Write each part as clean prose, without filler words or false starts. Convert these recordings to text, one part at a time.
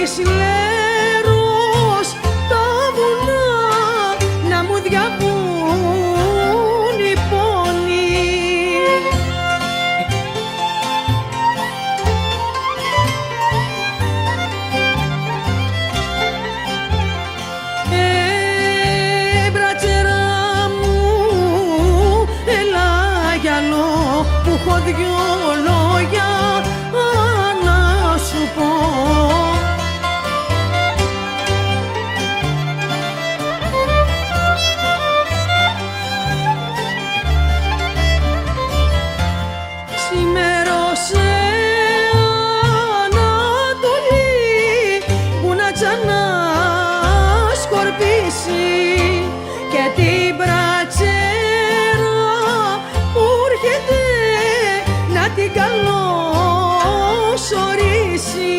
της Λέρος τα βουνά να μου διαβούν οι πόνοι. Μπρατσερά μου, έλα γυαλό που έχω δυο λόγια να σου πω. Σημέρωσε Ανατολή που να ξανασκορπίσει και την μπρατσέρα που έρχεται να την καλωσορίσει.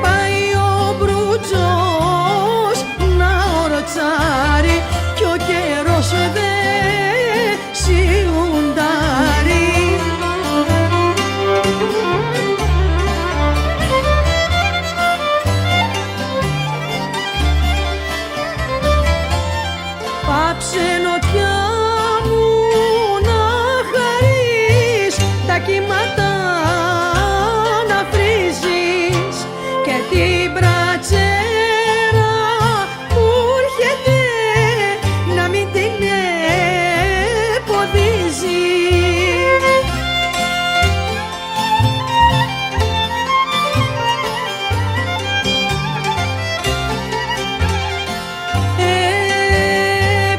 Πάει ο Μπρουτζός να ορτσάρει κι ο καιρός δε σιουντάρει. Πάψε νοτιά μου να χαρείς, τα κύματα να βρίζεις και την μπρατσέρα που έρχεται να μην την εποδίζεις.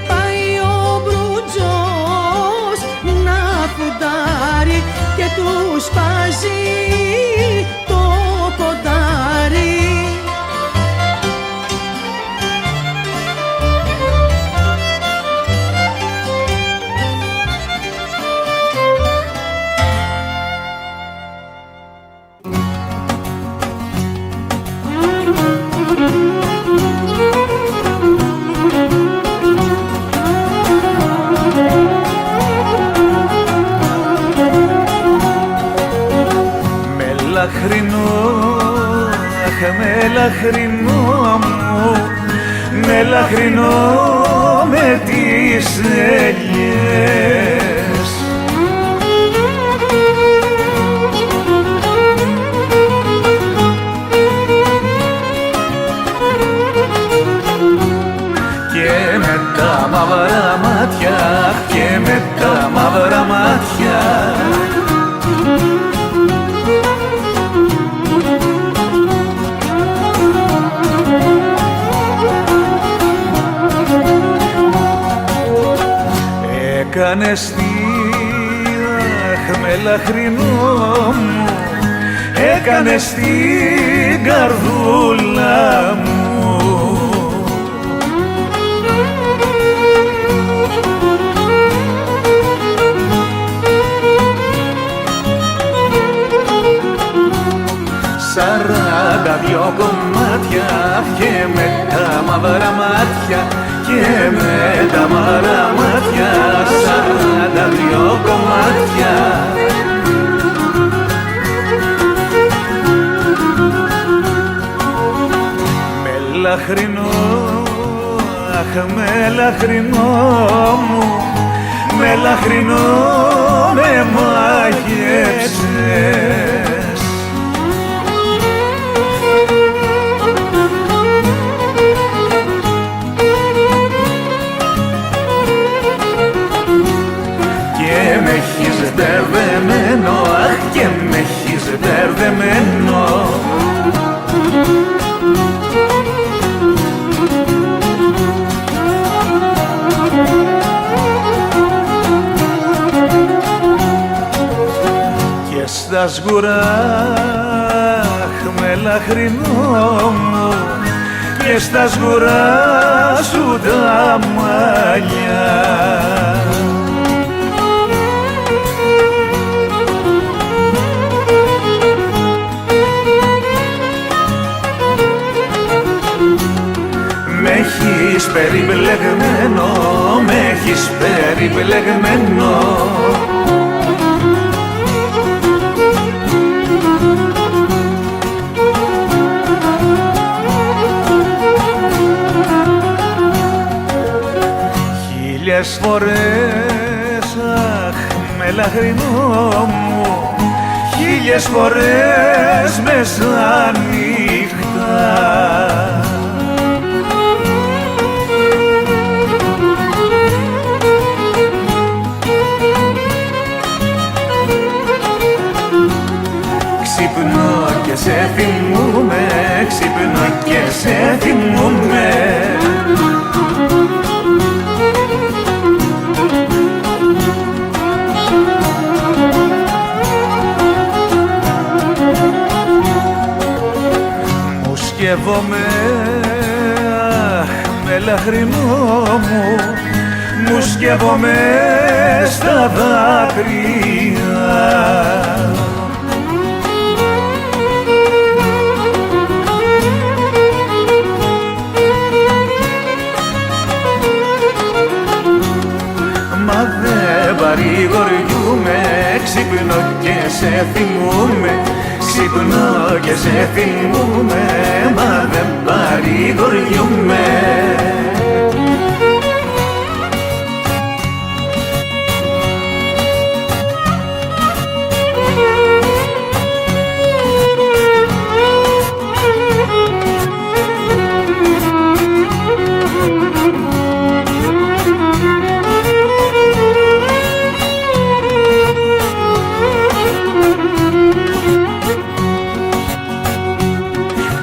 Πάει ο Μπρουτζός να φουντάρει και του σπάζει το κοντάρι. Μελαχρινό, αχ μελαχρινό μου, μελαχρινό με τις ελιές. Και με τα μαύρα μάτια, και με τα μαύρα μάτια, έκανες τι, αχ μελαχρινό μου, έκανες την καρδούλα μου. Σαράντα δυο κομμάτια και με τα μαύρα μάτια, και με τα μαύρα μάτια, 42 κομμάτια. Μελαχρινό, αχ μελαχρινό μου, μελαχρινό με μάγεψες. Και με έχεις μπερδεμένο, αχ και με έχεις μπερδεμένο. Και στα σγουρά, αχ μελαχρινό μου, και στα σγουρά σου τα μαλλιά. Με έχεις περιπλεγμένο, με έχεις περιπλεγμένο. Χίλιες φορές, αχ, με λαχρινό μου, χίλιες φορές μεσάνυχτα. Ξυπνώ και σε θυμούμαι, ξυπνώ και σε θυμούμαι. Σκέφτομαι, με λαχρινό μου, μου σκέφτομαι στα δάκρυα. Μα δεν παρηγοριούμαι, ξυπνώ και σε θυμούμαι. Ξυπνώ και σε θυμούμαι, μα δεν παρηγοριούμαι.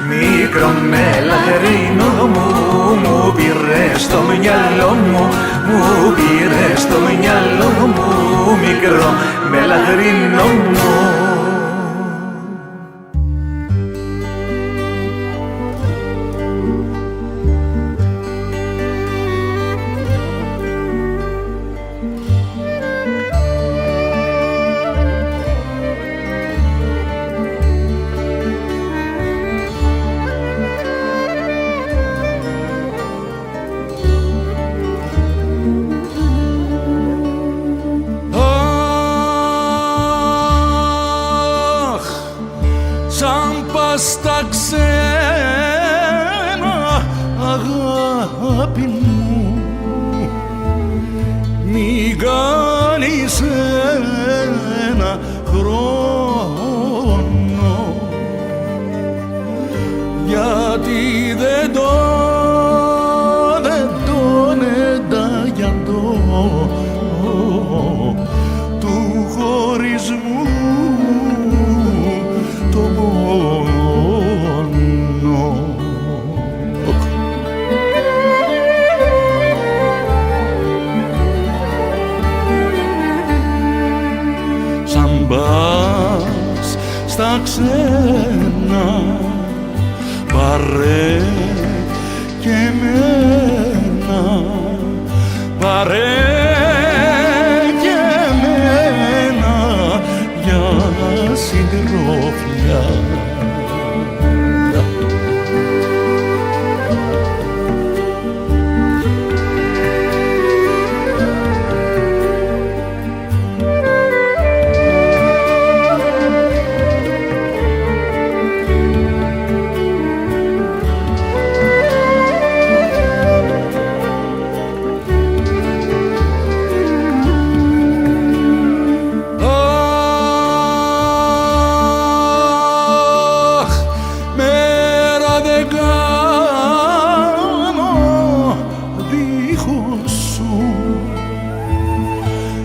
Μικρό με λαχρινό μου, μου πήρες στο μυαλό μου, μου πήρες στο μυαλό μου, μικρό με λαχρινό μου. Σαν πας στα ξένα, αγάπη μου, μη κάνεις ένα χρόνο, γιατί δεν τον εντάγιαντο του χωρισμού το πόνο. Σαν πας στα ξένα, πάρε και εμένα, πάρε και εμένα για συντρόφια.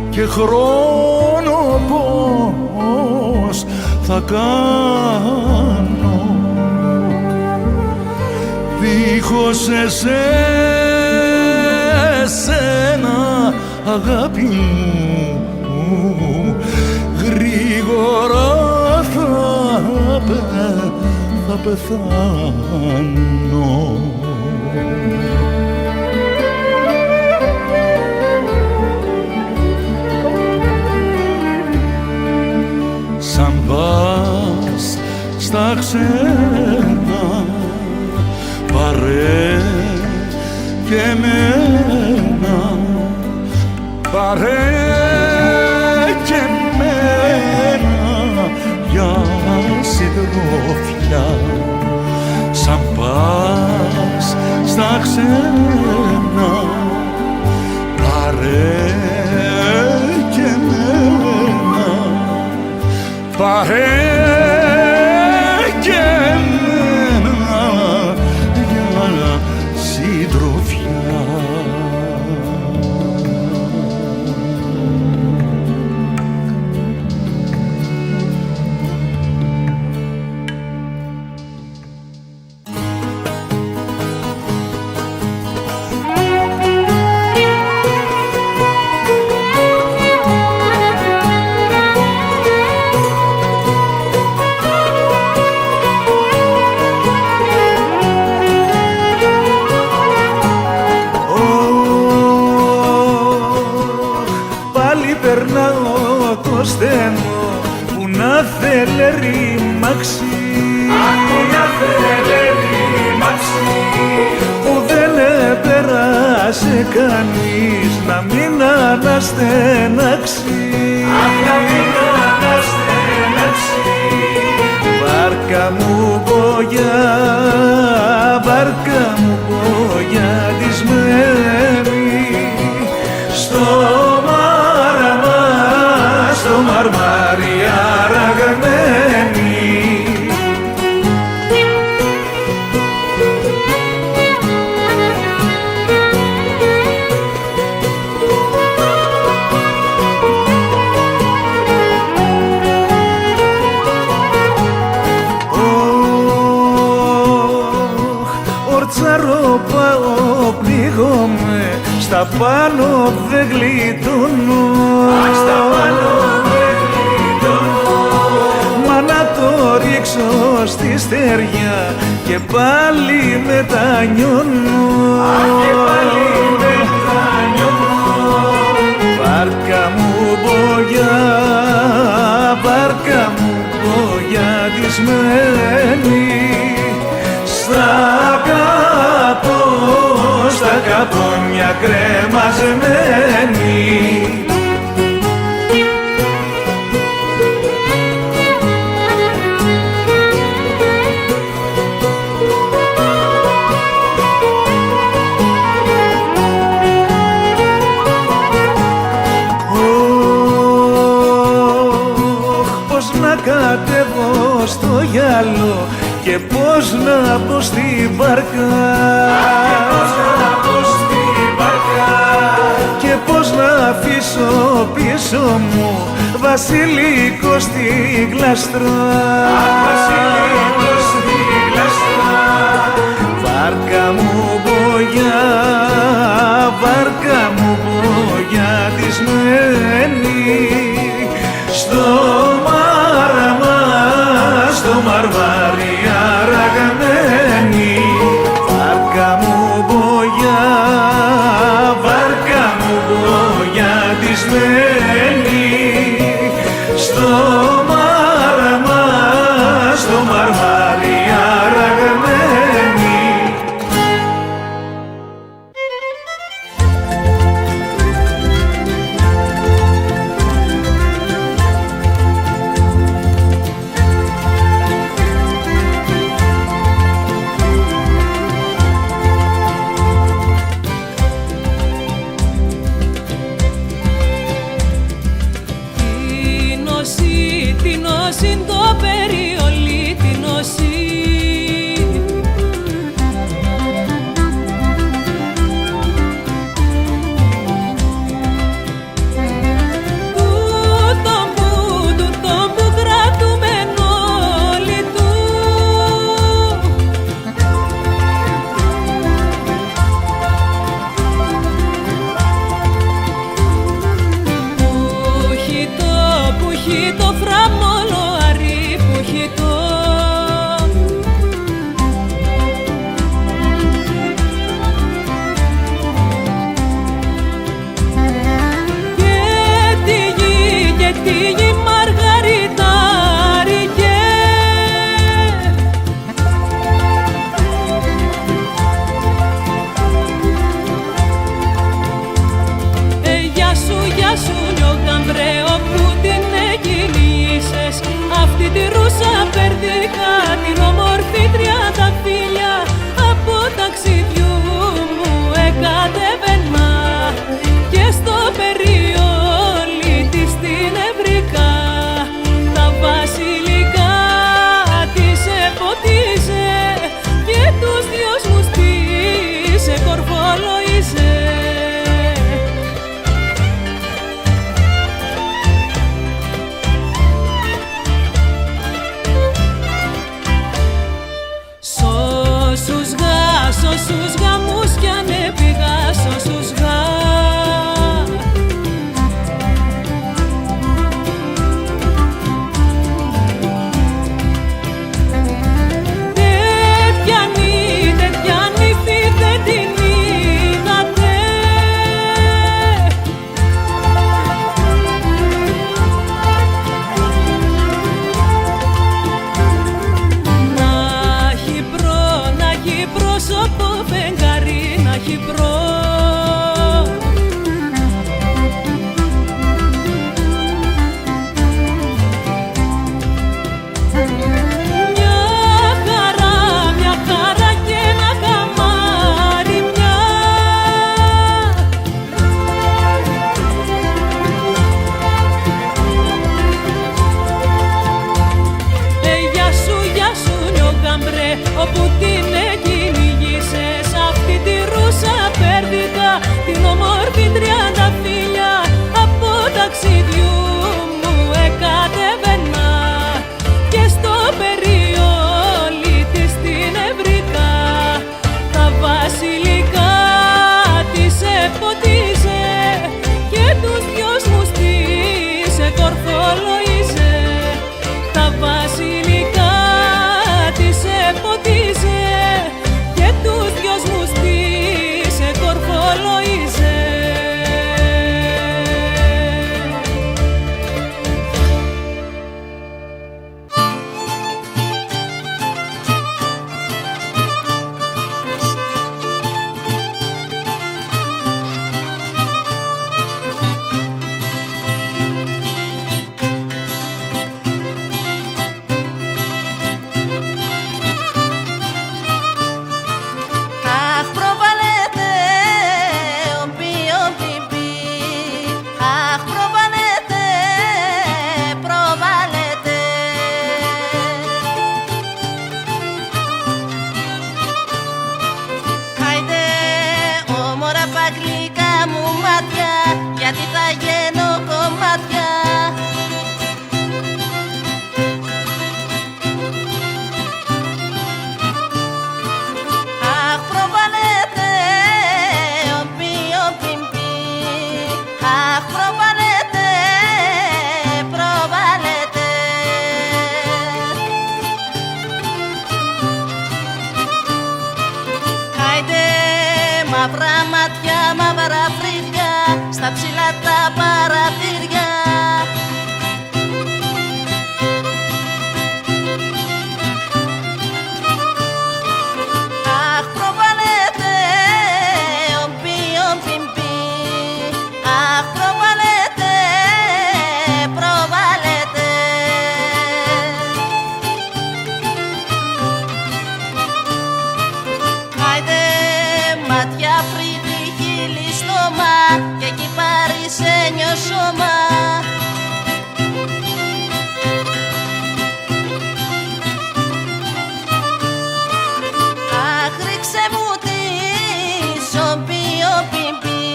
Και χρόνο πώς θα κάνω δίχως εσένα, αγάπη μου, γρήγορα θα πεθάνω. Σαν πας στα ξένα, πάρε και εμένα, πάρε και εμένα για συντρόφια. Σαν πας στα ξένα, πάρε και εμένα, πάρε και εμένα για συντροφιά. Περνάω το στέμο που να θέλε ρήμαξη, που να θέλε ρήμαξη, που δεν επέρασε κανείς να μην αναστέναξει, να μην αναστέναξει. Βάρκα μου μπογιά, βάρκα μου μπογιατισμένη στο μαρμάρι αραγμένη. Ορτσαρό πάω, πνίγομαι, στα πάνω δεν γλιτώνω, στα πάνω δεν γλιτώνω. Μα να το ρίξω στη στεριά και πάλι μετανιώνω, και πάλι μετανιώνω. Βάρκα μου μπογιά, βάρκα μου μπογιατισμένη στα καπόνια κρεμασμένη. Πώς να κατέβω στο γυαλό και πώς να μπω στη βάρκα, και πώς να αφήσω πίσω μου βασιλικό στη γλάστρα, βασιλικό στη γλάστρα. Βάρκα μου μπογιά, βάρκα μου μπογιατισμένη στο μαρμάρι αραγμένη. Βάρκα μου μπογιά, βάρκα μου μπογιατισμένη στο μαρμάρι αραγμένη. γλυκά μου μάτια, γιατί θα γίνω κομμάτια. Αχ, προβάλλεται ομπι, ομπι, μπι. Αχ, προβάλλεται, προβάλλεται. Άιντε μαύρα μάτια, μαύρα φρύδια, στα ψηλά τα παραθύρια. Αχ, προβάλλεται ομπι, ομπι, μπι. Αχ, προβάλλεται, προβάλλεται. Άιντε μάτια φρύδι, χείλη, στόμα, και εκεί παρισένιο σώμα. Αχ, ρίξε μου τις ομπι, ομπι, μπι.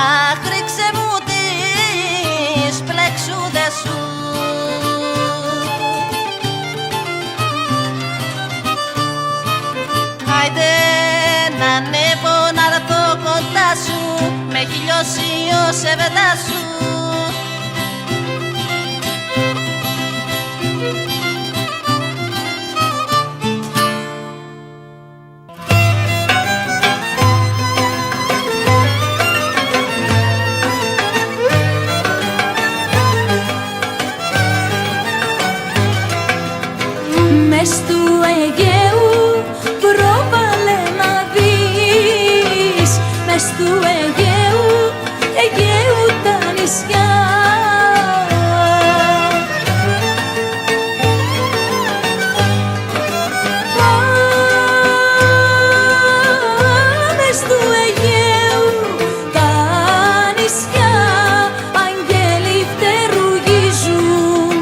Αχ, ρίξε μου τις πλεξούδες σου. Άιντε να ανέβω, να έρθω κοντά σου, με έχει λιώσει ο σεβετάς σου. Μες του Αιγαίου προβάλλε να δεις, μες του Αιγαίου, Αιγαίου τα νησιά. Μες του Αιγαίου τα νησιά, αγγέλοι φτερουγίζουν.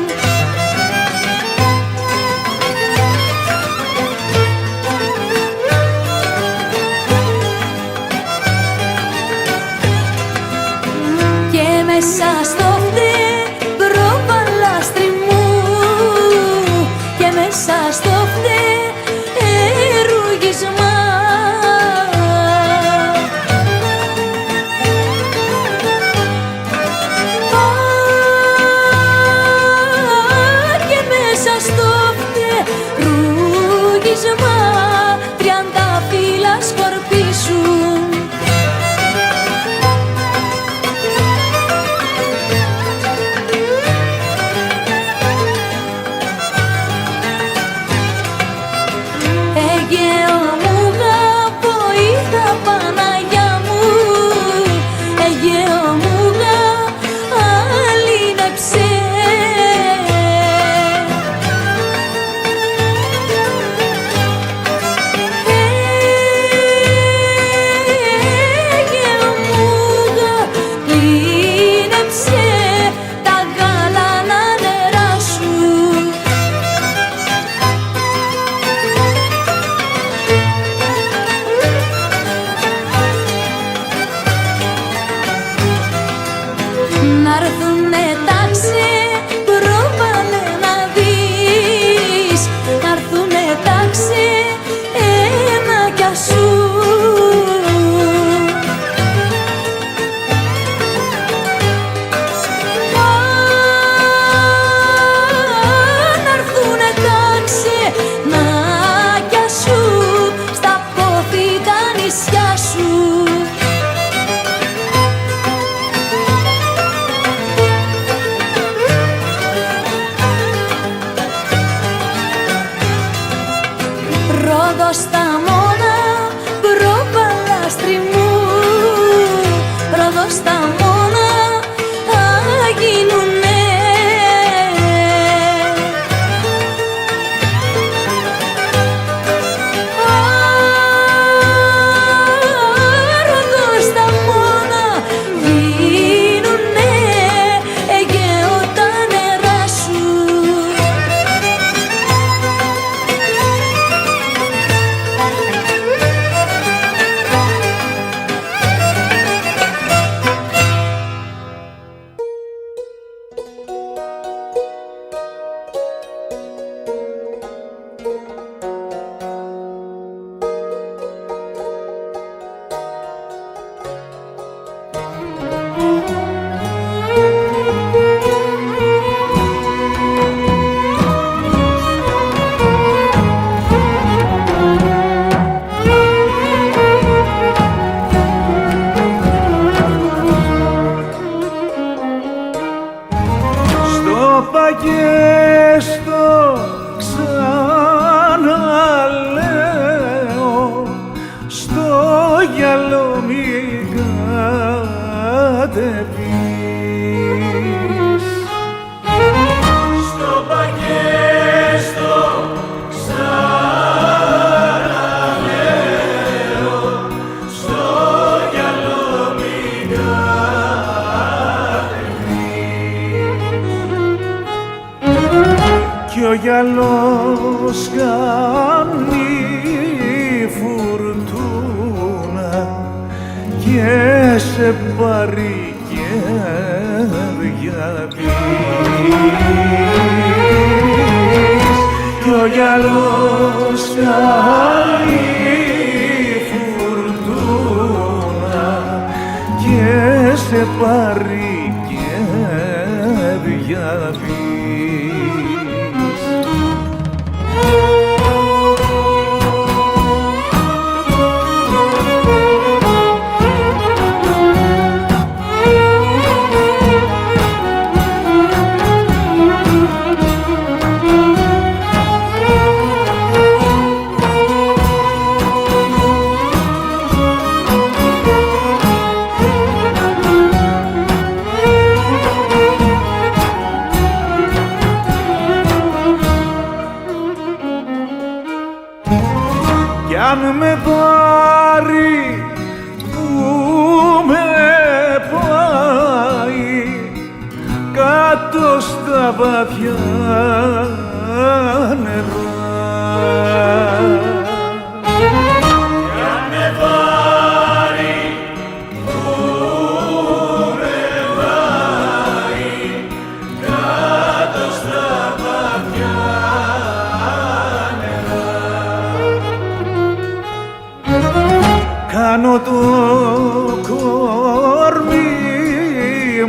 Και μέσα στο φτερό παλάστρι μου, και μέσα στο φτερούγισμα. Και μέσα στο φτερούγισμα 30 φύλλα σκορπίσουν. Αιγαίο μου γάβο, είχα Παναγιά μου, Αιγαίο μου γαλήνεψε. Αιγαίο μου γαλήνεψε τα γάλανα νερά σου. Να'ρθουνε τάξε, προβάλλε να δεις, να'ρθουνε τάξε, ενάκια σου. Να'ρθουνε τάξε, ενάκια σου, στα πόθη τα νησιά σου. Ρόδος στα μόνα, προβαλάστρι μου, Ρόδος στα μόνα, θα γίνουνε. Ρόδος στα μόνα, γίνουνε, Αιγαίο τα νερά σου. και στο ξαναλέω, στο γυαλό μην κατεβείς. Στο πακέστο ξαναλέω, στο γυαλό μην κατεβείς. Κι ο γυαλός κάνει φουρτούνα και σε πάρει χέρια πεις. Κι ο γυαλός κάνει φουρτούνα και σε πάρει χέρια πεις. Κι αν με πάρει που με πάει κάτω στα βαθιά νερά. Κι αν με πάρει που με πάει κάτω στα βαθιά κάνω το κορμί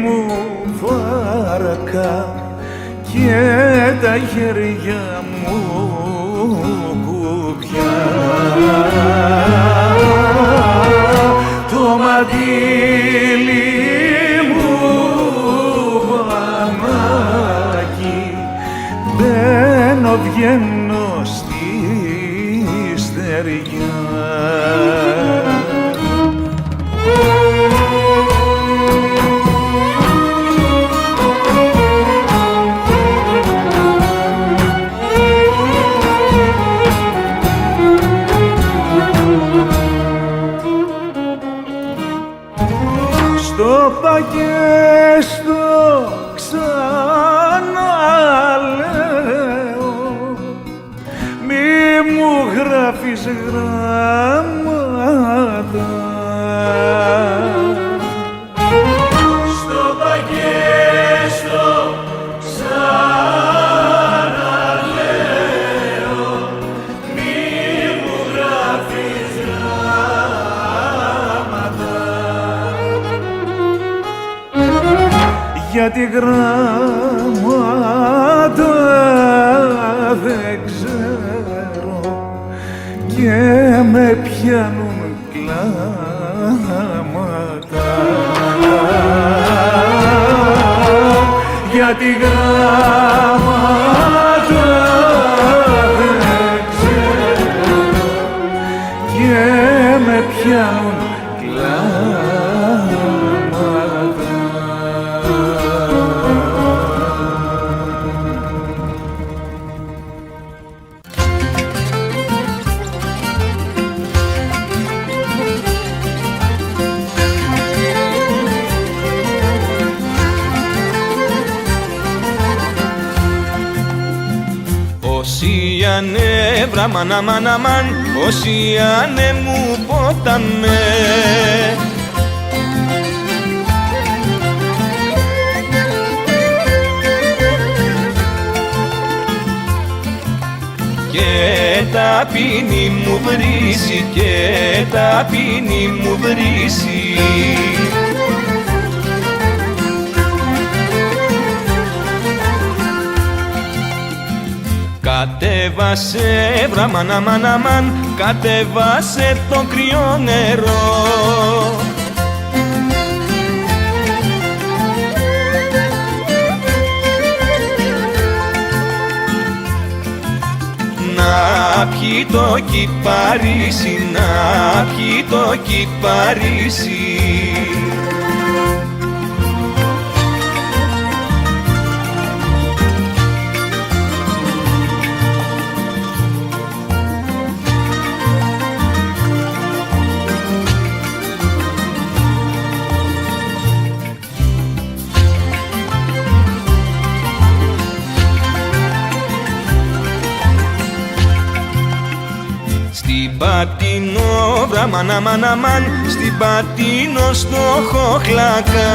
μου βάρκα και τα χέρια μου κουπιά. Το μαντίλι μου πανάκι μπαίνω βγαίνω στη στεριά. Στο πακέστο ξαναλέω, μη μου γράφεις γράμματα. Στο πακέστο ξαναλέω, μη μου γράφεις γράμματα. Γιατί γράμματα δεν ξέρω και με πιάνουν κλάματα. Γιατί γράμματα δεν ξέρω και με πιάνουν κλάματα. Νεύρα μάνα μάνα μαν, Οσιάνε μου ποταμέ. Και ταπεινή μου βρίζει, και ταπεινή μου βρίζει. Κατέβασε βρα μάνα μάνα μαν, κατέβασε το κρυό νερό. πιει το κυπαρίσι, να πιει το κυπαρίσι. Στην Πατίνο, βραμάν, αμάν, αμάν, στην Πατίνο στο Χοχλακά.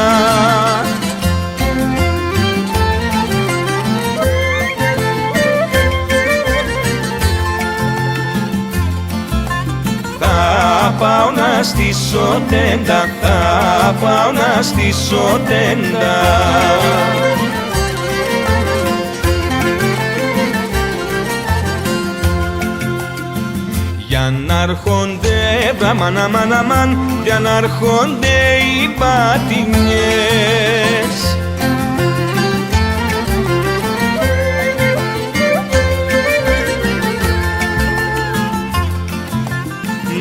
Θα πάω να στήσω τέντα, θα πάω να στήσω τέντα. Για να έρχονται, βραμάν, αμάν, αμάν, για να έρχονται οι πατινιές.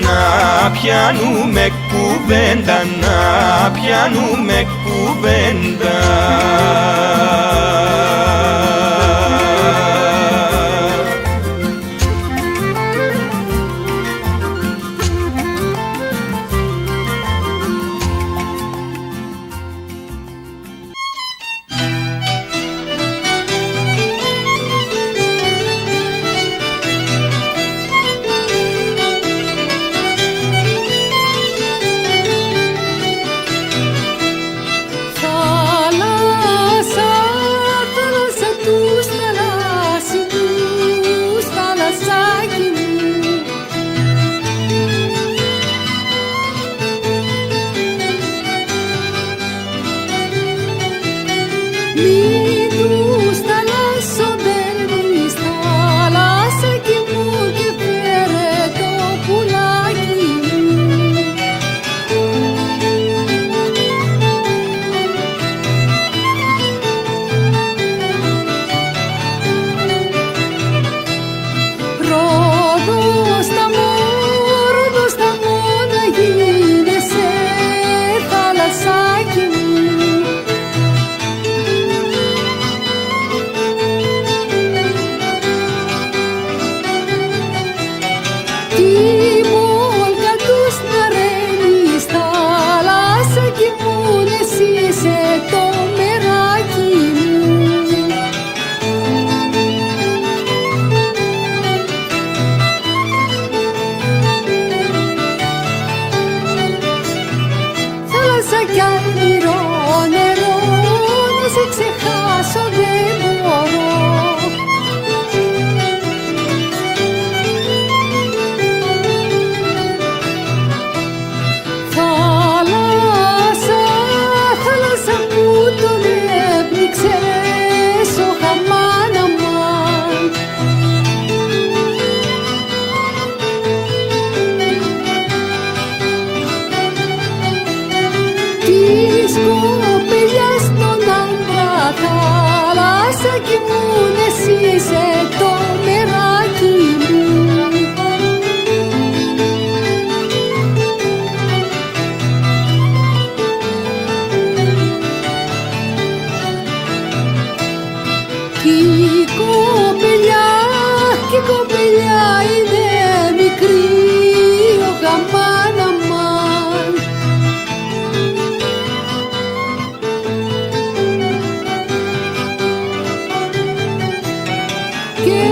Να πιάνουμε κουβέντα, να πιάνουμε κουβέντα. Και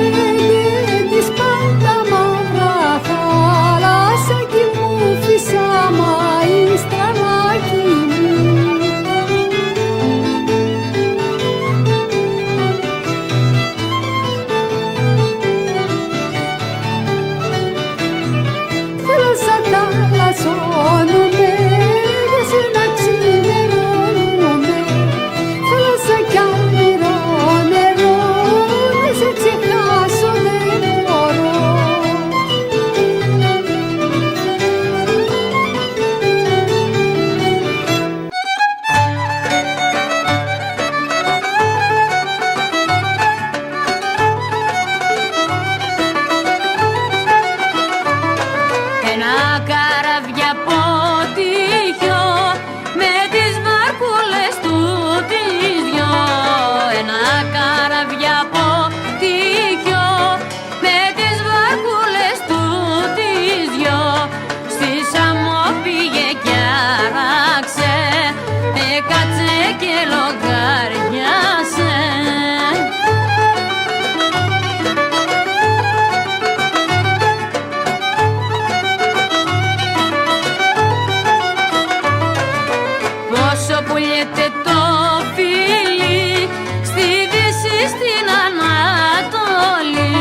πουλιέται το φίλι στη Δύση, στην Ανατολή.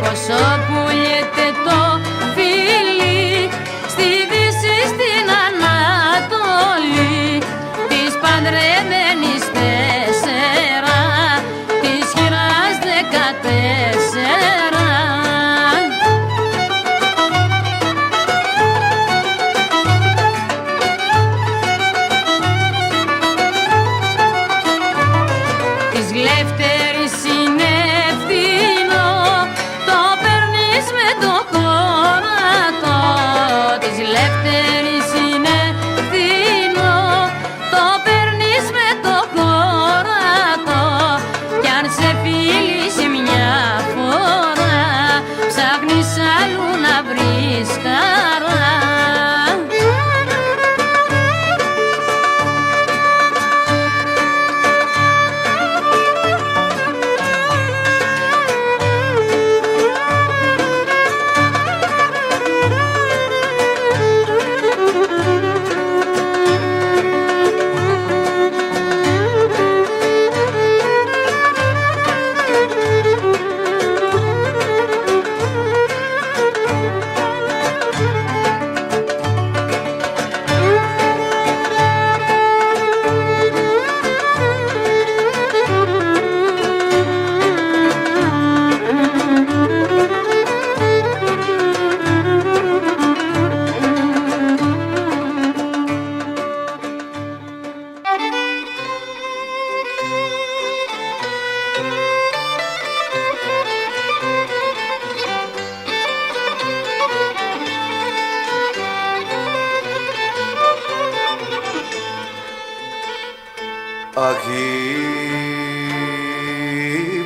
Πόσο πουλιέται το φίλι στη Δύση, στην Ανατολή. Της παντρεμένης 4, της χειράς 14. Της γλεύτερης είναι ευθύνο, το παίρνεις με το κόρατο. Της γλεύτερης είναι ευθύνο, το παίρνεις με το κόρατο. Κι αν σε φίλησε μια φορά, ψάχνεις αλλού να βρεις χαρά.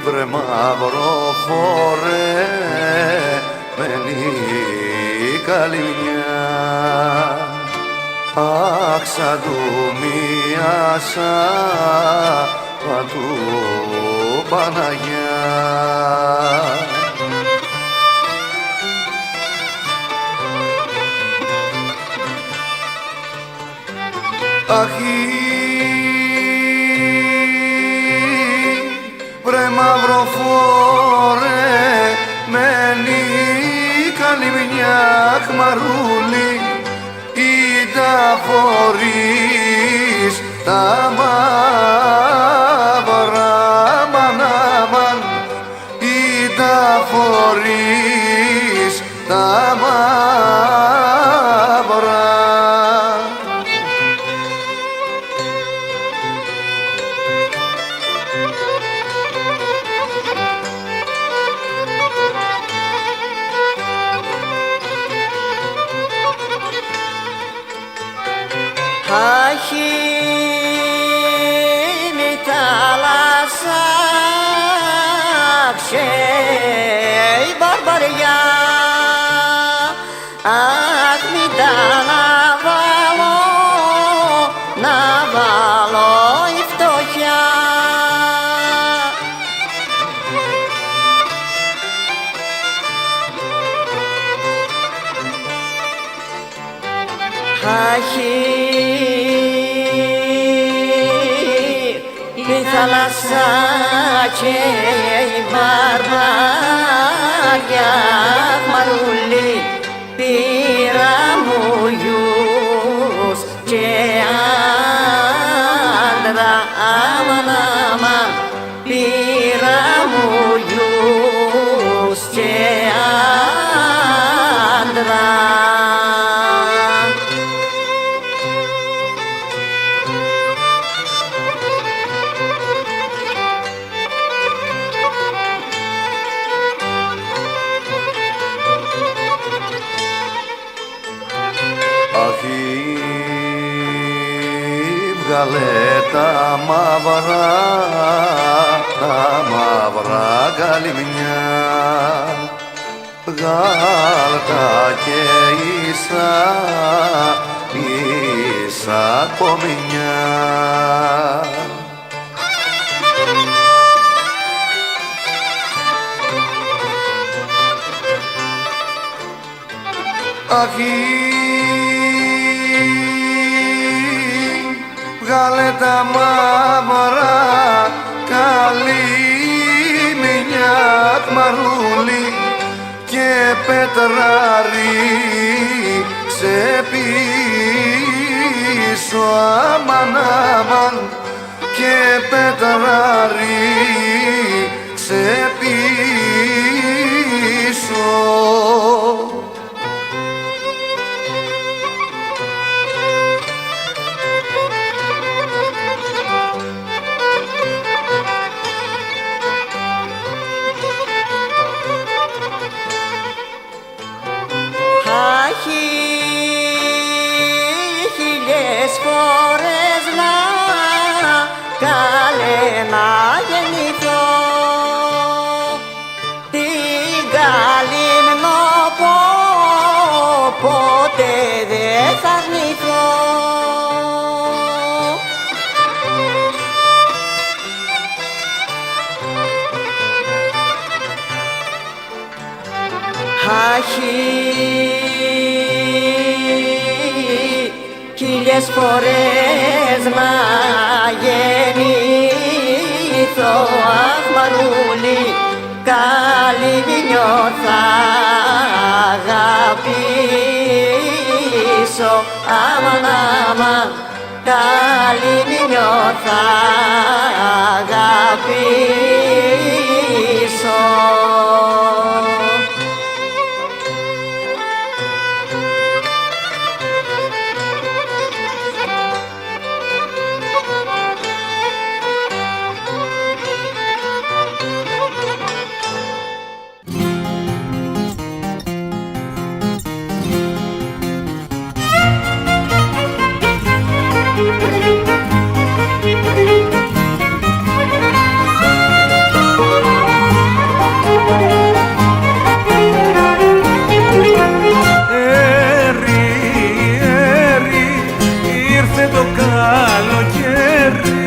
Βρε μαύρο φορέ μένει καλυμιά. Αχ, σαν του μοιάσα παντού Παναγιά. Αχ, βρε μαύρο φορέ μένει καλυμιά. Χμαρούλι ή τα φορείς τα μαύρα, μανάμαν ή τα φορείς τα μαύρα. Αχ, είναι η θάλασσα, η βαρβαριά. Αχ, μην τα να βάλω η φτωχιά. Αχ, η θάλασσα και η βαρβαριά. Μαρούλι, πήρα μου γιους και άντρα. Αμαν, αμαν, πήρα μου γιους και άντρα. Βγάλε τα μαύρα καλυμιά. Βγάλ' τα και ίσα κομινιά. Αχ, βγάλε τα μαύρα καλύμια μαρούλι και πετράρι πίσω αμάν αμάν και πετράρι πίσω. Χίλιες φορές να καλέ να γεννηθώ, την καλυμνώ ποτέ δεν θα αρνηθώ. Χίλιες φορές να γεννηθώ, αχ μαρούλι, καλυμνιό θα αγαπήσω, αμάν αμάν, καλυμνιό θα αγαπήσω. Ήρθε το καλοκαίρι,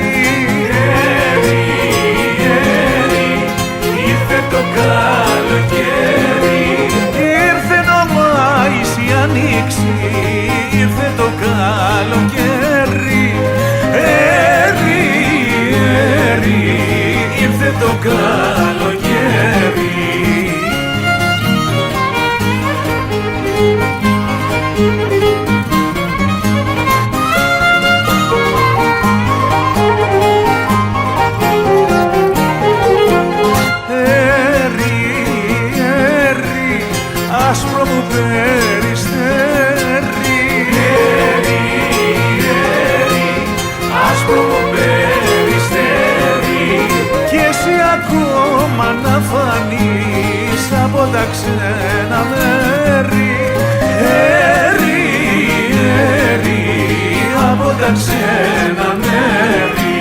ήρθε το καλοκαίρι. Άσπρο μου περιστέρι, άσπρο μου περιστέρι, κι εσύ ακόμα να φανείς από τα ξένα μέρη, από τα ξένα μέρη.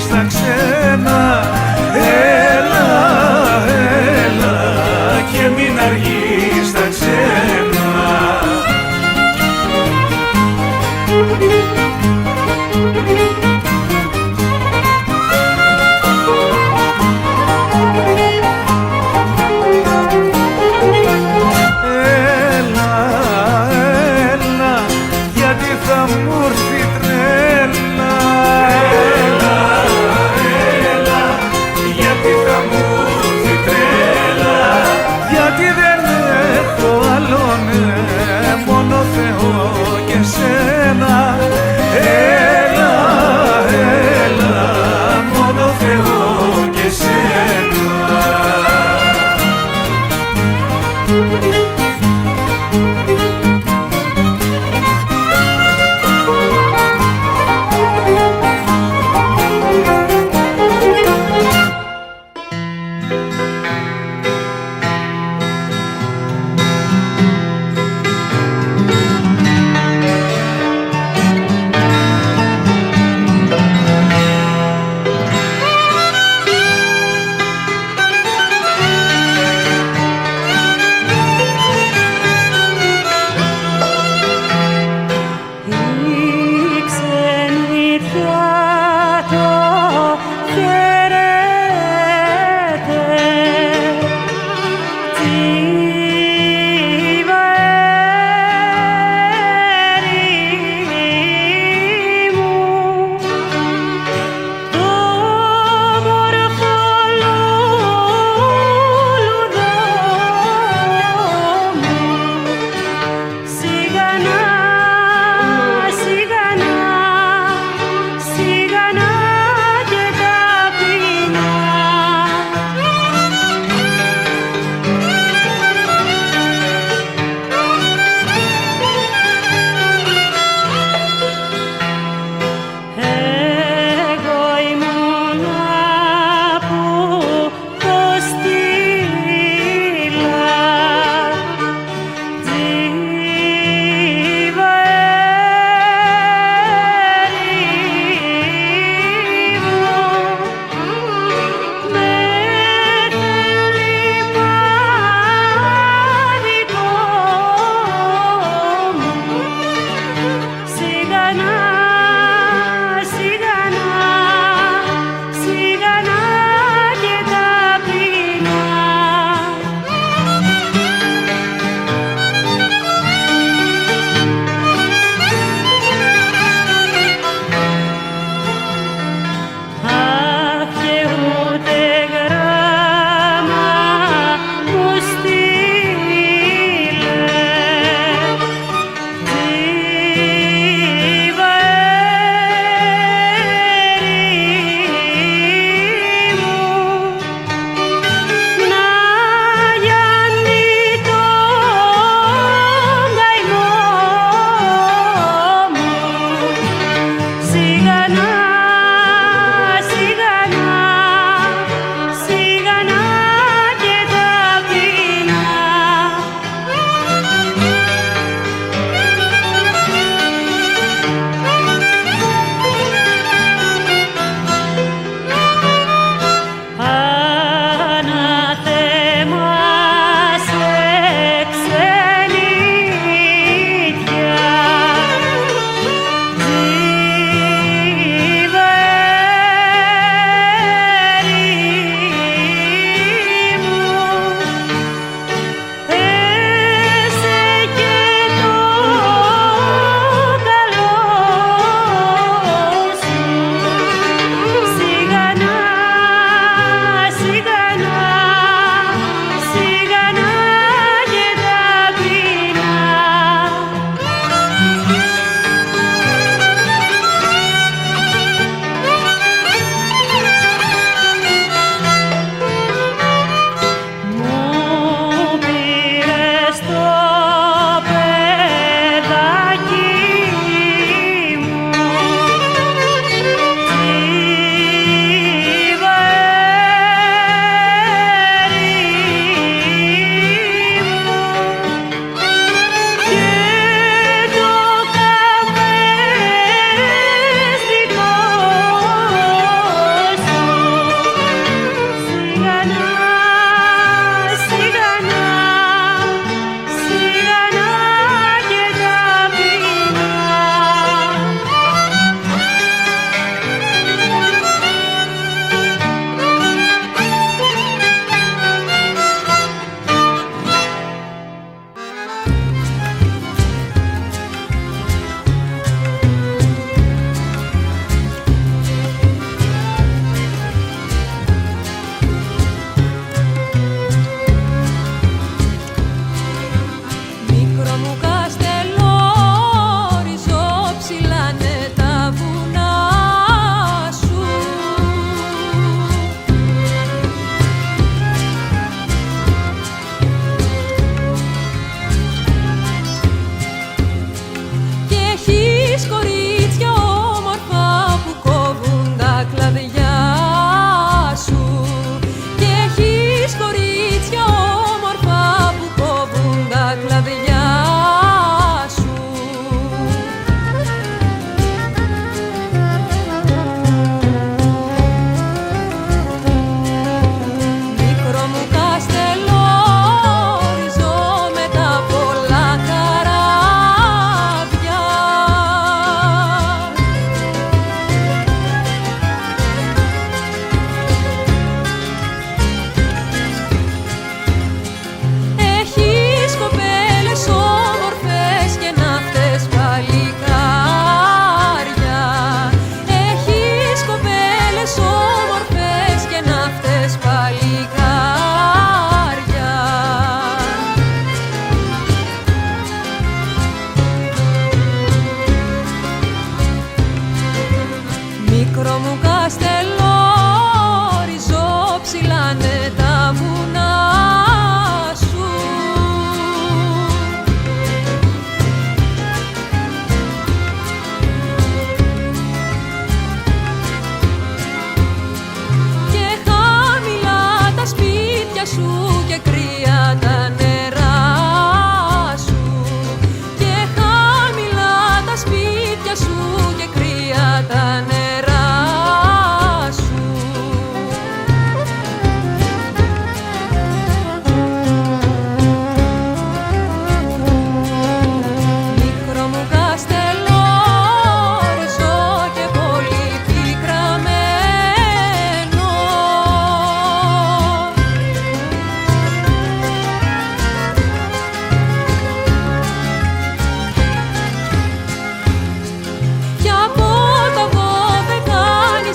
Στα ξένα, έλα, έλα και μην αργείς στα ξένα. Έλα, έλα, γιατί θα μου έρθει τρέλα. Γιατί δεν έχω άλλον, μόνο Θεό και σένα. Έλα, έλα, μόνο Θεό και σένα.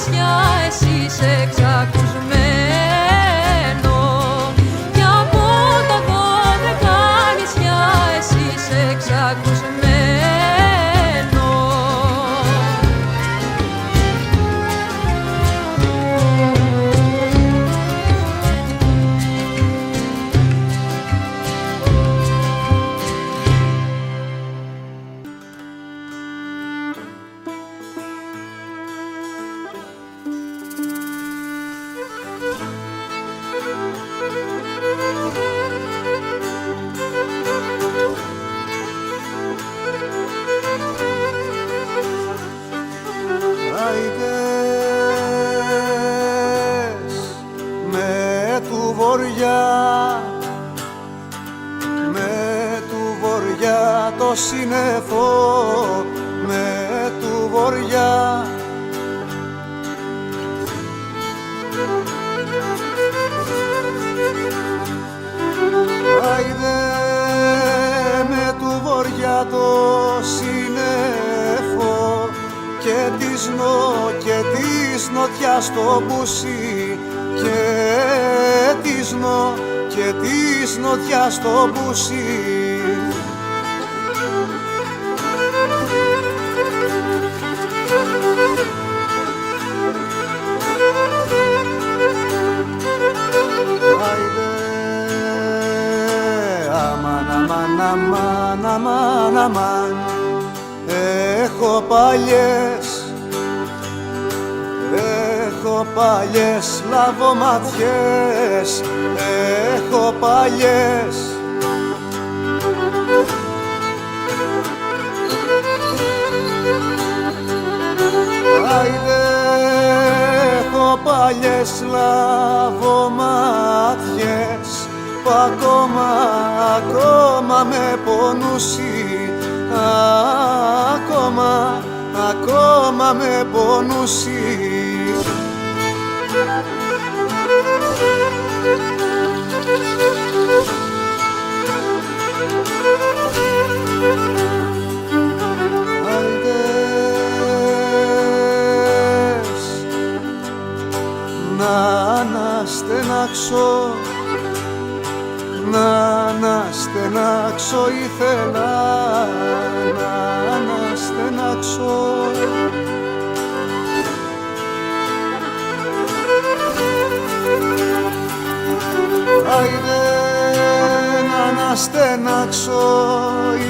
νησιά εσύ είσαι ξακουσμένο κι από τα 12 νησιά εσύ είσαι ξακουσμένο. Το σύννεφο με του βοριά άιδε με του βοριά το σύννεφο και της νοτιάς το μπουσί και της νοτιάς το μπουσί. Αμάν, έχω παλιές λαβοματιές, έχω παλιές. Άιντε, έχω παλιές λαβοματιές που ακόμα με πονούσι, ακόμα με πονούσι. Άιντες να αναστενάξω, να αναστενάξω ήθελα, να αναστενάξω. Άιντε να αναστενάξω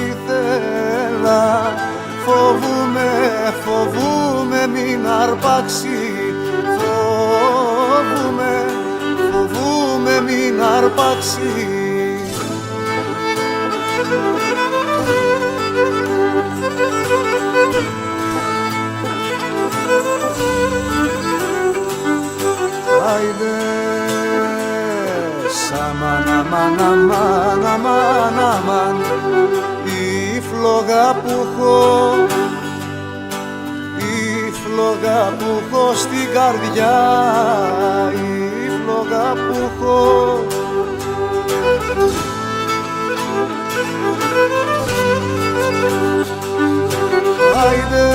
ήθελα, φοβούμαι μην αρπάξει, φοβούμαι μην αρπάξει. Άιντες αμάν, η φλόγα που έχω στην καρδιά, η φλόγα που έχω. Άιντε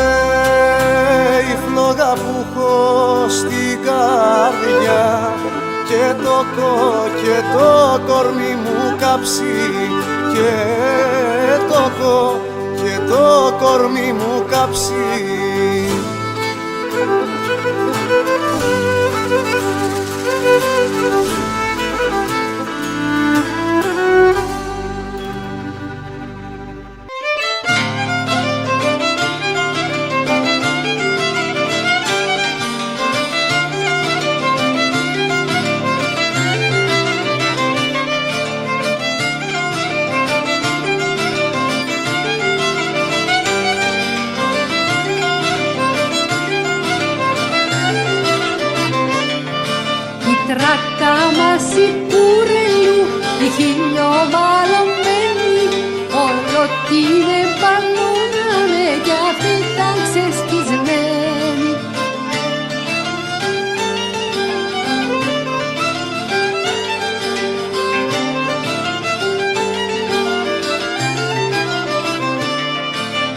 η φλόγα που έχω στην καρδιά και το κορμί μου κάψει, και το κορμί μου κάψει. Τράκα μας η κουρελού, η χιλιοβαλωμένη, όλο την επαλώνανε κι αυτή ήταν ξεσκισμένη.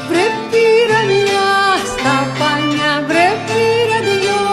Βρε πήρα μια στα πανιά, βρε πήρα δυο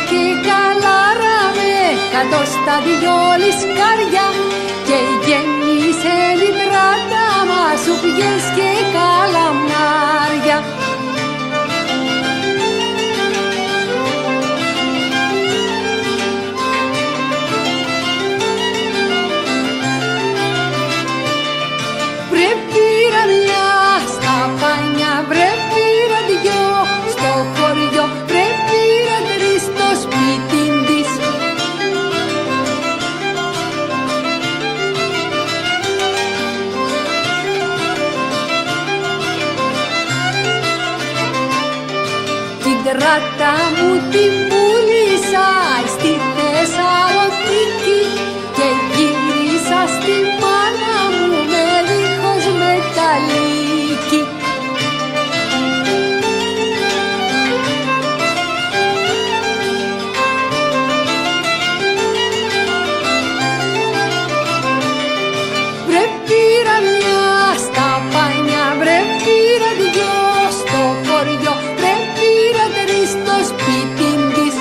και καλάραμε κάτω στα δυο λισκάρια και γέμισε λιτράτα μασουπιές και καλαμάρια. Πήρα μια στα πανιά, πήρα δυο στο χωριό, πήρα τρεις στο σπίτι της. Την τράτα μου την πούλησα στη Θεσσαλονίκη και γύρισα στη μάνα μου με δίχως μεταλλίκι. Πήρα μια στα πανιά, πήρα δυο στο χωριό, πήρα τρεις στο σπίτι της.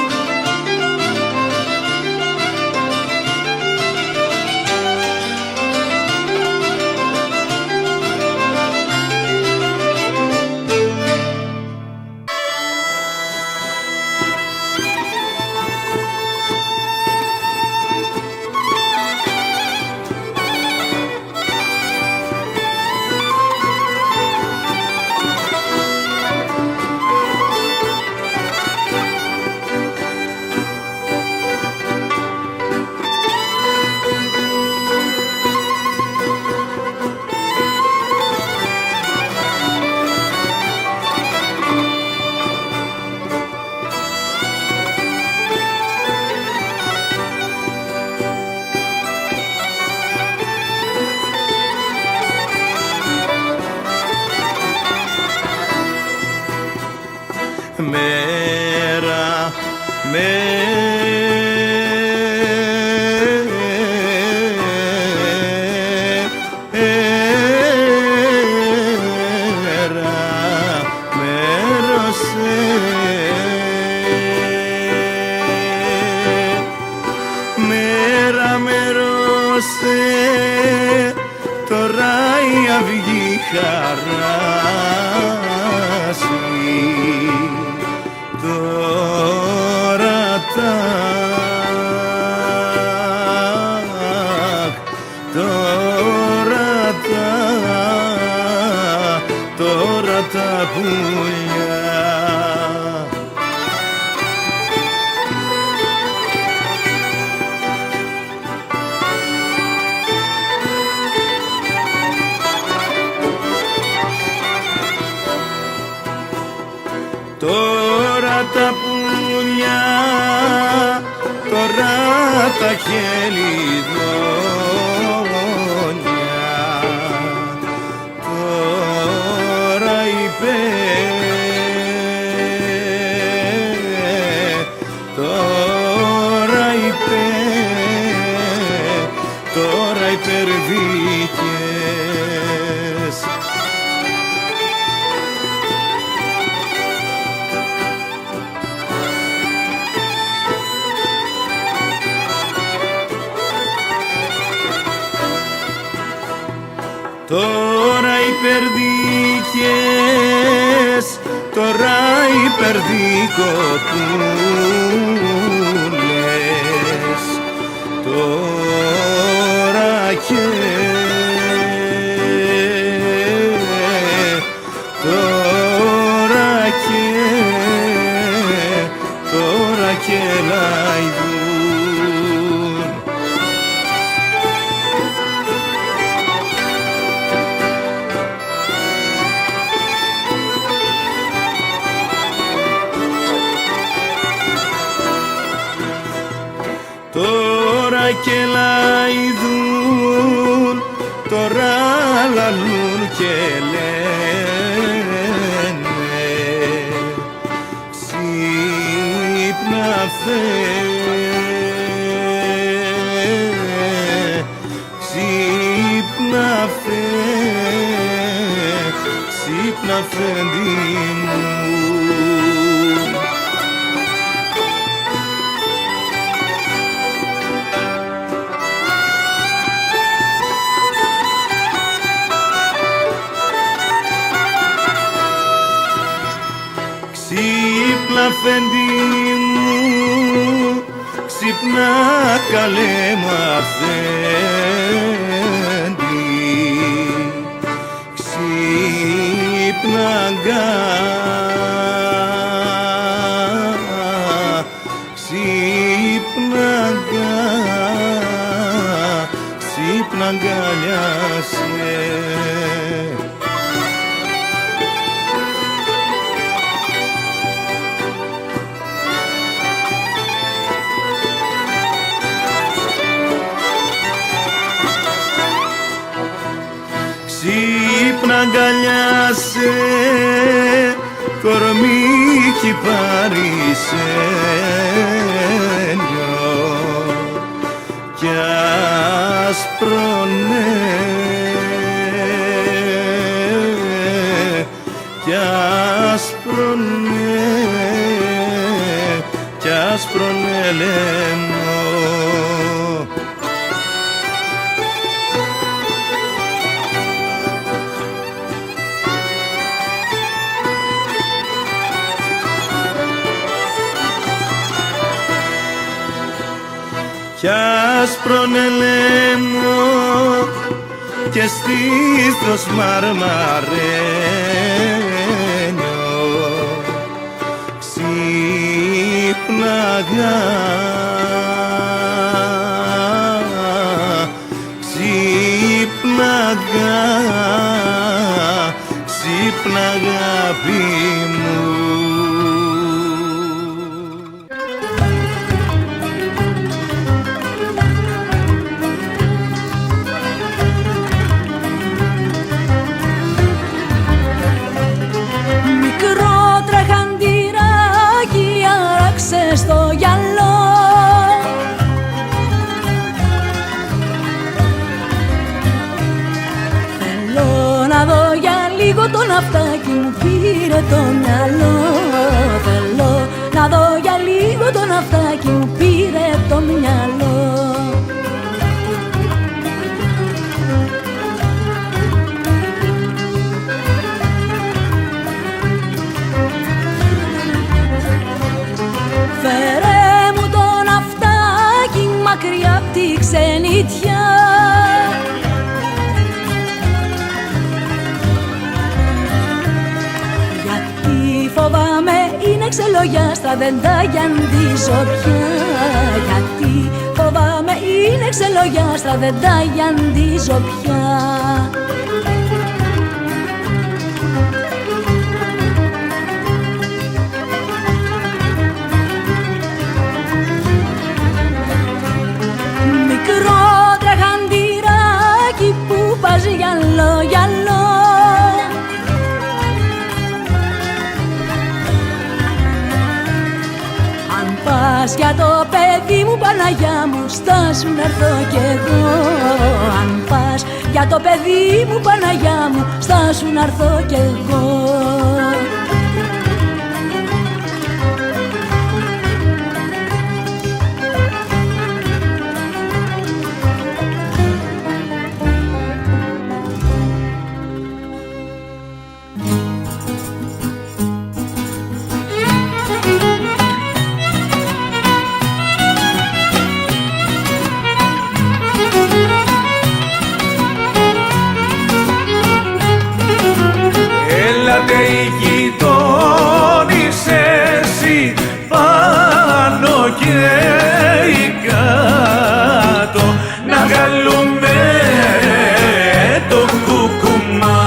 Μέρα, μερόσε, τώρα η αυγή χαράσει. Τώρα τα πουλιά. Τώρα τα πουλιά, τώρα τα χελιδόνια, τώρα υπερδίκες. Τώρα υπερδίκες, τώρα υπερδίκοπούλες, τώρα και λαϊδούν. Τώρα και λαϊδούν, τώρα λαλούν και λένε ξύπνα ξύπνα αφέντη μου. Ξύπνα Αφέντη μου, ξύπνα καλέ μου Αφέντη, ξύπνα αγκά, ξύπνα αγκά, ξύπνα αγκαλιάσαι. Ξύπνα αγκαλιάσαι, κορμίκι παρισένιο κι άσπρονε, κι άσπρονε, κι άσπρονε λέμω. Κι άσπρονε λέμω και στήθος μαρμαρένιο, ξύπναγα, ξύπναγα, ξύπναγα αγάπη μου. Στο γυαλό θέλω να δω για λίγο το ναυτάκι μου πήρε το μυαλό, θέλω να δω για λίγο το ναυτάκι μου πήρε το μυαλό. Φέρε μου το ναυτάκι μακριά απ' τη ξενιτιά, γιατί φοβάμαι είναι ξελογιάστρα, δεν τα γιαντίζω πια. Γιατί φοβάμαι είναι ξελογιάστρα, δεν τα γιαντίζω πια. Γυαλό, γυαλό, αν πας για το παιδί μου Παναγιά μου, στάσου να έρθω κι εγώ. Αν πας για το παιδί μου Παναγιά μου, στάσου να έρθω κι εγώ. Έλατε οι γειτόνισσες οι πάνω και οι κάτω να βγάλουμε το κουκουμά.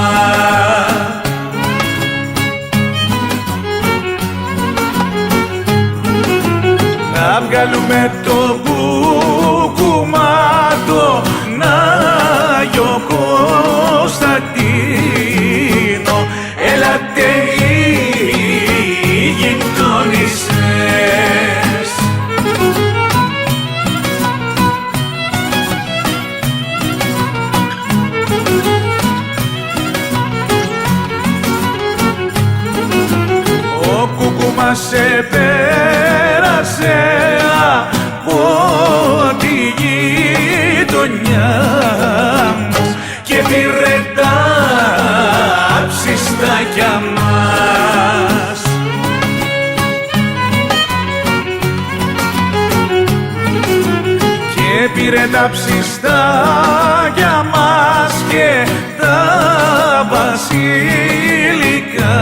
Να βγάλουμε το κουκουμάτο, να Άγιο Κωνσταντίνο. Έλατε οι γειτόνισσες. Ο κουκουμάς επέρασε από τη γειτονιά μας και πήρε τα ψιστάκια μας. πήρε τα ψιστάκια μας και τα βασιλικά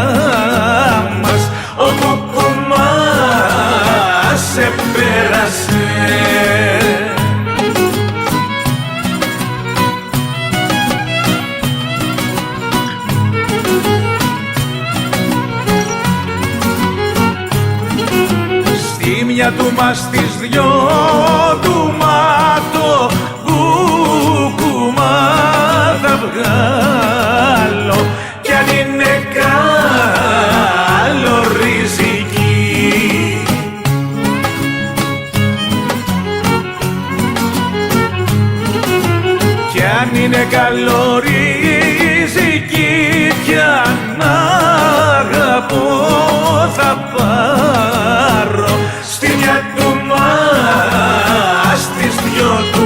μας. Ο κουκουμάς σε πέρασε. Στη μια του μας τις δυο του μάτω κουκουμά θα βγάλω κι αν είναι καλοριζική. Κι αν είναι καλοριζική πια να αγαπώ θα πάρω στη μια του μας τις δυο του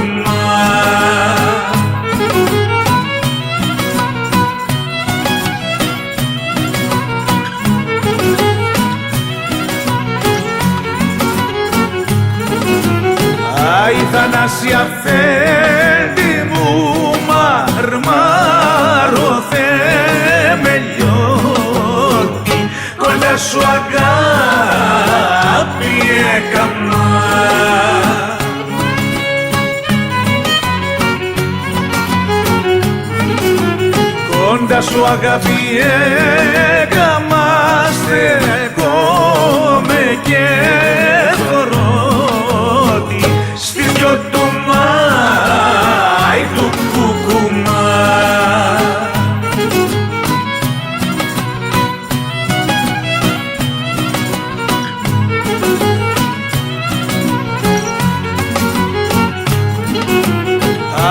Αϊ Θανάση αφέντη μου μαρμάρο θεμελιώτη κοντά σου αγάπη έκαμα. Κοντά σου αγάπη έκαμα στέκομαι και θωρώ στις δυο του μάι του κουκουμά.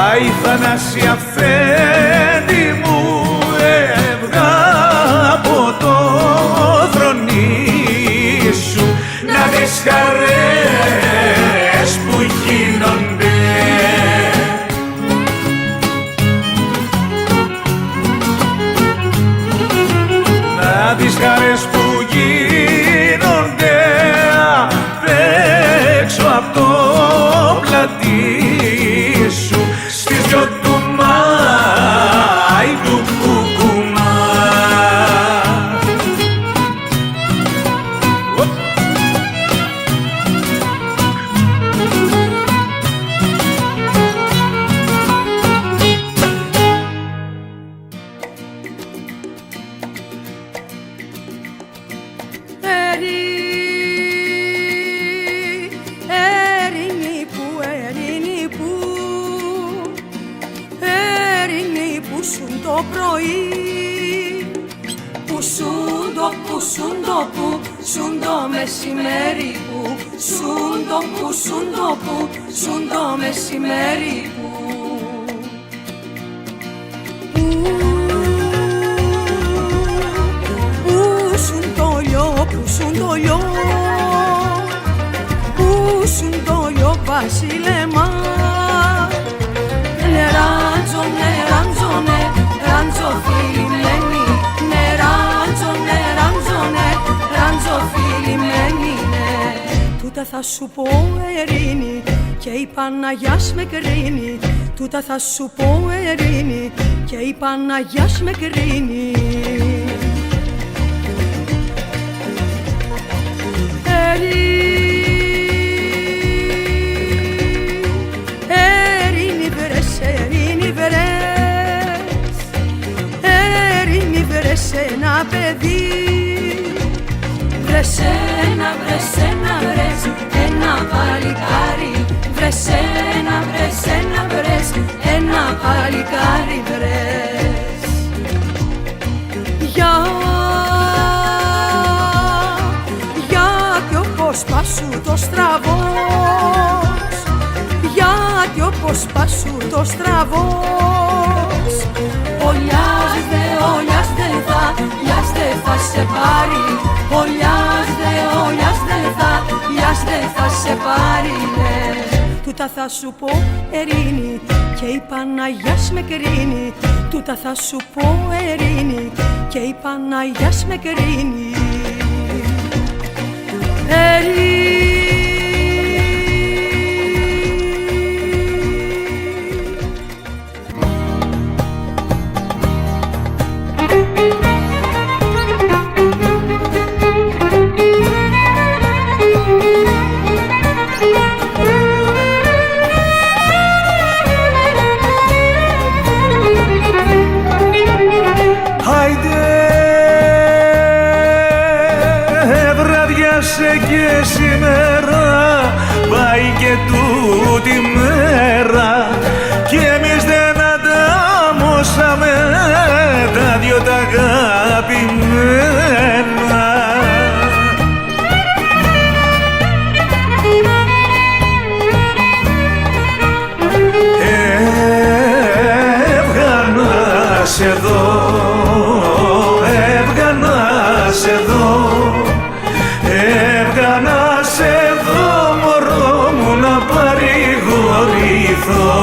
Αϊ Θανάση αφέντη μου έβγα από το θρονί σου να δεις χαρές που γίνονται. Να δεις χαρές που γίνονται απ' έξω απ' το πλατή σου στις δυο του μάι του κουκουμά. Μεσημέρι που σουν το μεσημέρι που σουν το λιό, το λιό βασίλεμα. Νεράντζονε, ράντζο φιλημένη, ράντζο φιλημένη. Τούτα θα σου πω Ερήνη και η Παναγιάς με κρίνει. Τούτα θα σου πω Ερήνη και η Παναγιάς με κρίνει. Ερήνη βρες ένα παιδί. Βρες ένα παλικάρι. Βρες ένα παλικάρι βρες. Γιατί όπως πάσου το στραβός, γιατί όπως πάσου το στραβός, ολιάς δε θα σε πάρει. Ολιάς δε θα σε πάρει, ναι. Τούτα θα σου πω Ερήνη και η Παναγιάς με κρίνει. Τούτα θα σου πω Ερήνη και η Παναγιάς με κρίνει. Ερήνη πέρασε και σήμερα, πάει και τούτη μέρα κι εμείς δεν αντάμωσαμε τα δυο τα αγαπημένα. Έβγανα σε δω, έβγανα σε δω, έβγανα σε δω μωρό μου να παρηγορηθώ.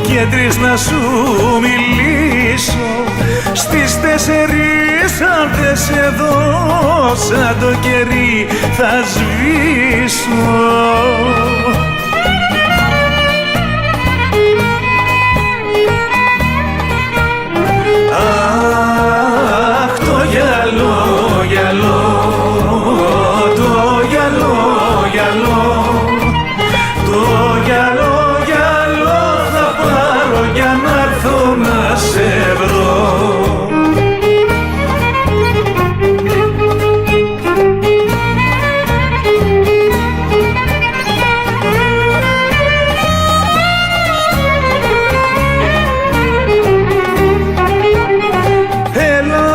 Και 3 να σου μιλήσω, στις 4 αν δεν σε δω, σαν το κερί θα σβήσω. Αχ, το γυαλό, γυαλό, το γυαλό, γυαλό, το γυαλό για να έρθω να σε βρω. Έλα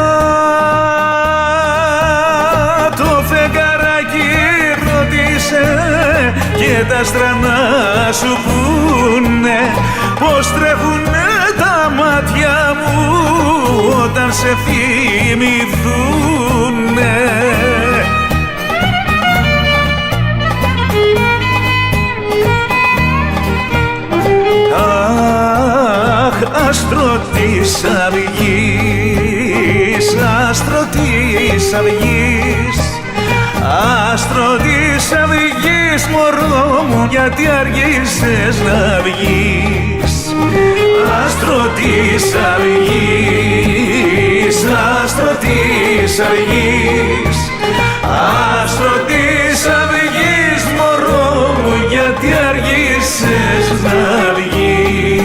το φεγγαράκι ρώτησε και τα άστρα να σου πούνε πως τρέχουνε τα μάτια μου όταν σε θυμηθούνε. Αχ, άστρο της αυγής, άστρο της αυγής, άστρο της αυγής μωρό μου, γιατί αργήσες να βγεις. Άστρο της αυγής, άστρο της αυγής, άστρο της αυγής μωρό μου, γιατί αργήσες να βγεις.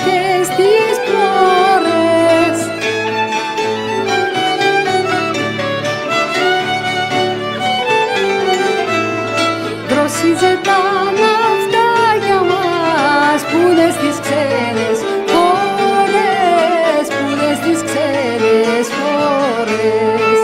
Και στις πρώρες δροσίζε τα ναυτάκια μας που δες τις ξένες χώρες, που δες τις ξένες χώρες.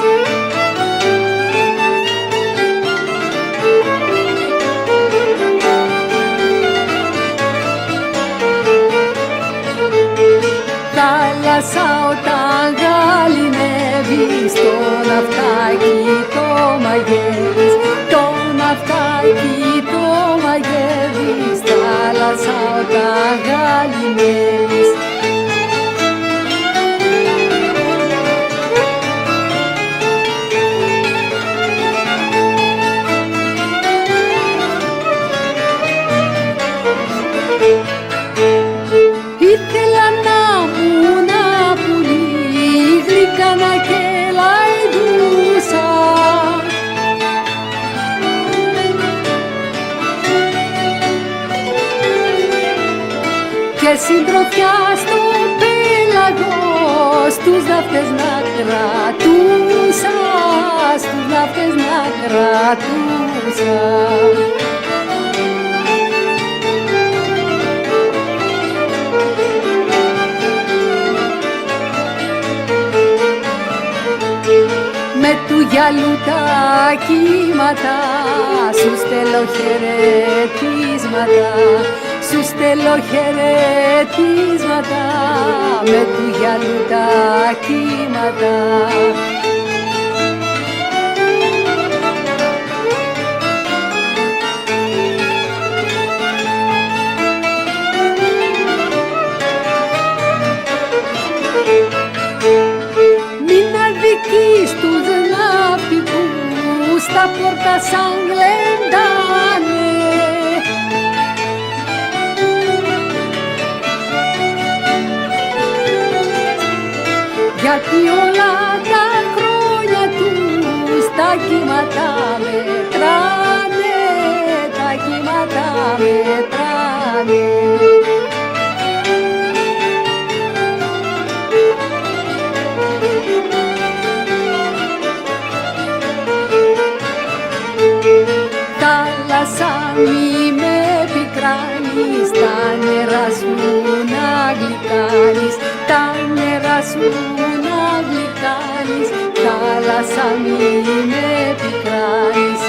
Θάλασσα όταν γαλινεύει, στο ναυτάκι το μαγεύεις, το ναυτάκι το μαγεύεις, θάλασσα όταν γαλινεύεις. Ήθελα να μου να πουλεί γλυκάνα και λαϊδούσα, και συντροφιά στο πέλαγο στους ναύτες να κρατούσα, στους ναύτες να κρατούσα. Με του γυαλού τα κύματα σου στέλνω χαιρετίσματα, σου στέλνω χαιρετίσματα, με του γυαλού τα κύματα. σαν γλεντάνε. Γιατί όλα τα χρόνια τους τα κύματα μετράνε, τα κύματα μετράνε. Θάλασσα μη με πικράνεις, τα νερά σου να γλυκάνεις, τα νερά σου να γλυκάνεις, θάλασσα μη με πικράνεις.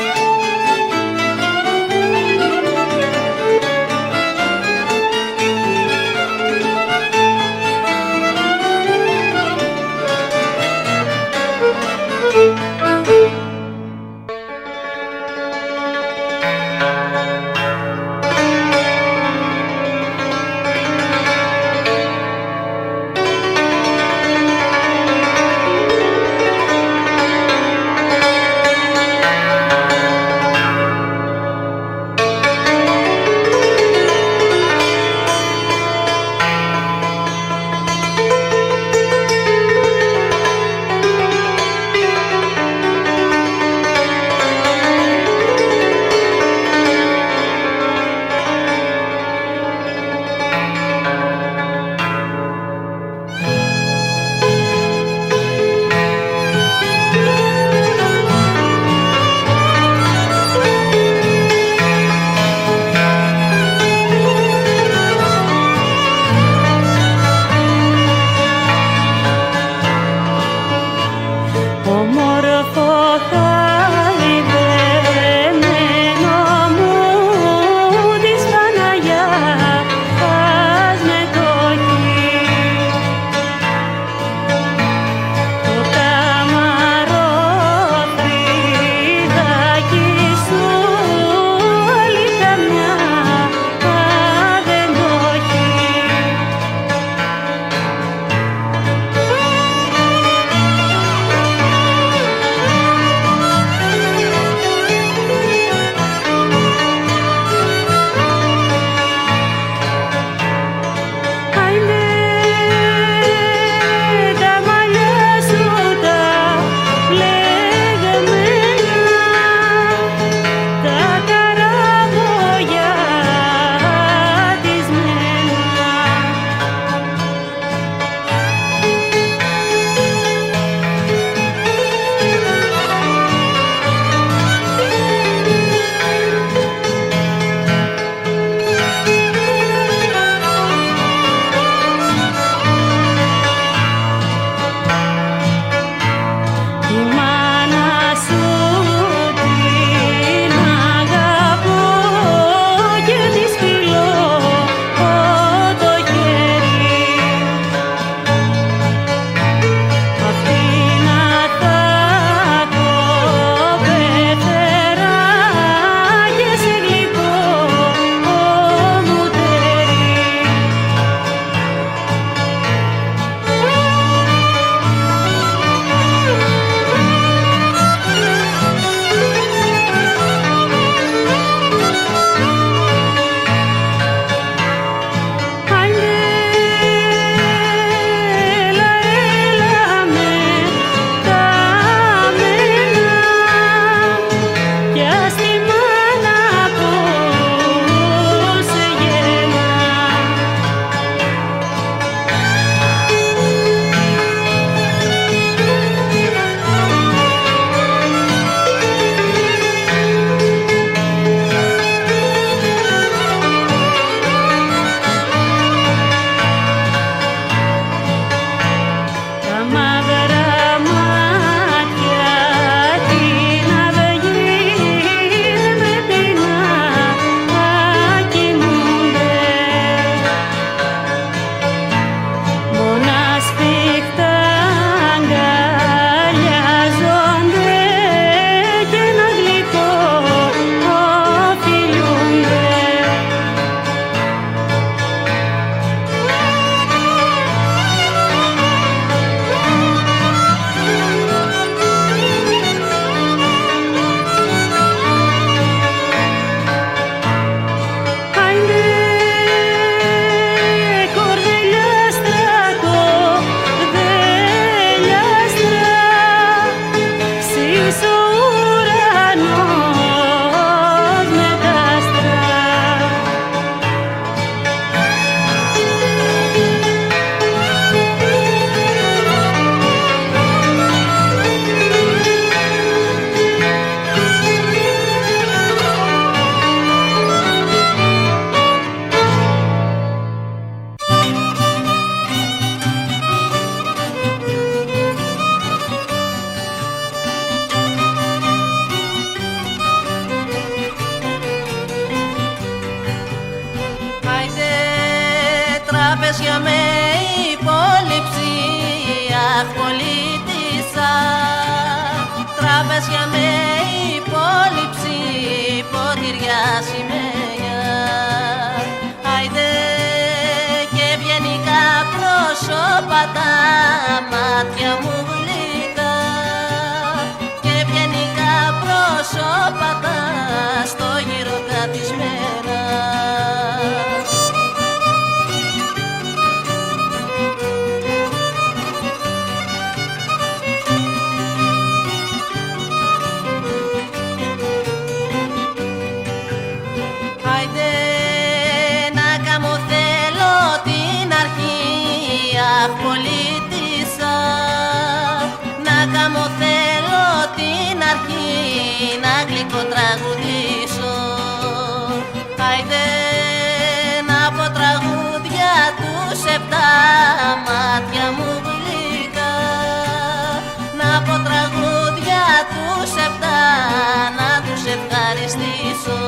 Τραπέζια με υπόλοιψη, αχ πολίτησα. Τραπέζια με υπόλοιψη, ποτήρια σημαία. Άιντε και ευγενικά πρόσωπα τα μάτια μου γλυκά. Και ευγενικά πρόσωπα τα στο γύρο κατισμένα. Αχ πολίτησα, να κάνω θέλω την αρχή, να γλυκοτραγουδήσω. Άιντε να πω τραγούδια τους επτά μάτια μου γλυκά. Να πω τραγούδια τους επτά, να τους ευχαριστήσω.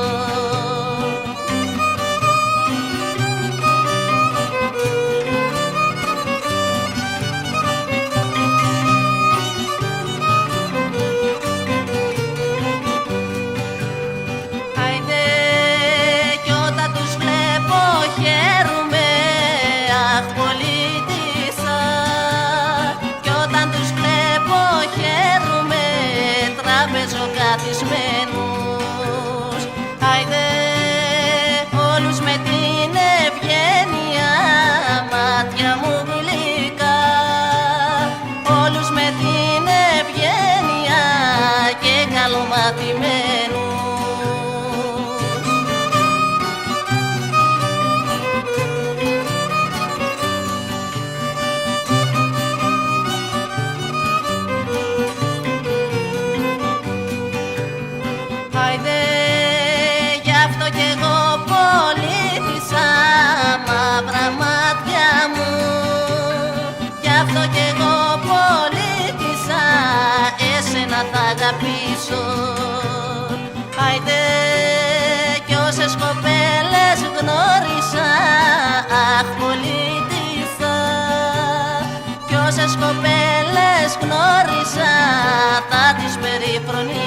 Τραπεζοκαθισμένους, άιντε όλους με την ευγένεια, μάτια μου γλυκά. Όλους με την ευγένεια και καλομαθημένους. Άιντε γι' αυτό κι εγώ πολίτησα, μαύρα μάτια μου. Γι' αυτό κι εγώ πολίτησα, εσένα θα αγαπήσω. Άιντε κι όσες κοπέλες γνώρισα, αχ πολίτησα. Κι όσες κοπέλες γνώρισα, θα τις περιφρονήσω.